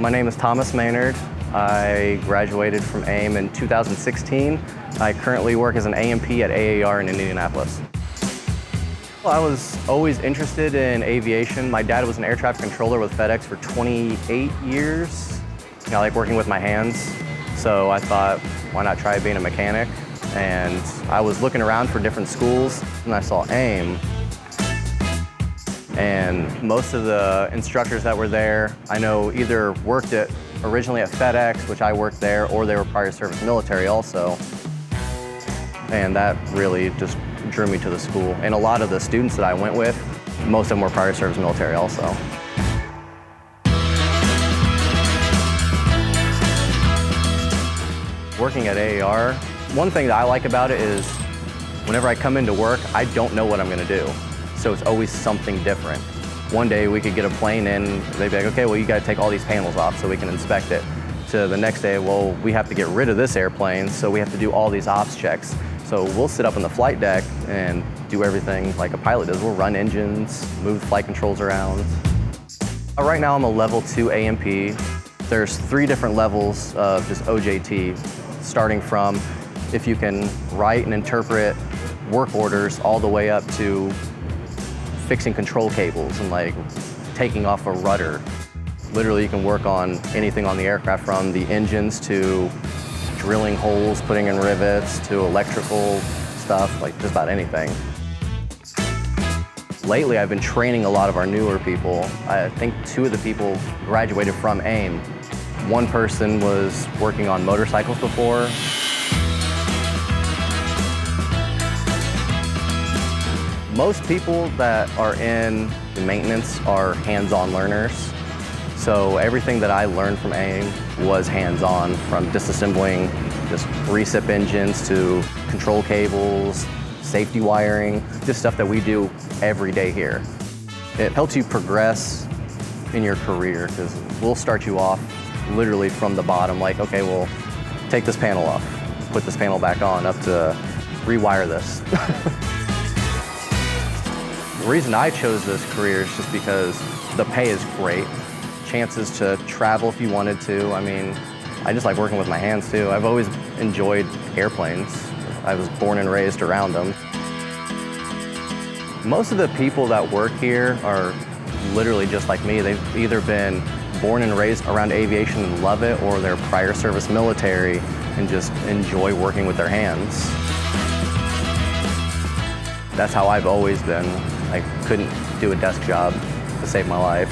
My name is Thomas Maynard. I graduated from AIM in 2016. I currently work as an A&P at AAR in Indianapolis. Well, I was always interested in aviation. My dad was an air traffic controller with FedEx for 28 years. I like working with my hands, so I thought, why not try being a mechanic? And I was looking around for different schools, and I saw AIM. And most of the instructors that were there, I know either worked originally at FedEx, which I worked there, or they were prior service military also. And that really just drew me to the school. And a lot of the students that I went with, most of them were prior service military also. Working at AAR, one thing that I like about it is whenever I come into work, I don't know what I'm going to do. So it's always something different. One day we could get a plane in, they'd be like, okay, well, you got to take all these panels off so we can inspect it. To the next day, well, we have to get rid of this airplane, so we have to do all these ops checks. So we'll sit up on the flight deck and do everything like a pilot does. We'll run engines, move flight controls around. Right now I'm a level 2 A&P. There's 3 different levels of just OJT, starting from if you can write and interpret work orders all the way up to fixing control cables and like taking off a rudder. Literally you can work on anything on the aircraft, from the engines to drilling holes, putting in rivets, to electrical stuff, like just about anything. Lately I've been training a lot of our newer people. I think 2 of the people graduated from AIM. One person was working on motorcycles before. Most people that are in maintenance are hands-on learners. So everything that I learned from AIM was hands-on, from disassembling just recip engines to control cables, safety wiring, just stuff that we do every day here. It helps you progress in your career because we'll start you off literally from the bottom, like, okay, well, take this panel off, put this panel back on, up to rewire this. The reason I chose this career is just because the pay is great. Chances to travel if you wanted to. I mean, I just like working with my hands too. I've always enjoyed airplanes. I was born and raised around them. Most of the people that work here are literally just like me. They've either been born and raised around aviation and love it, or they're prior service military and just enjoy working with their hands. That's how I've always been. I couldn't do a desk job to save my life.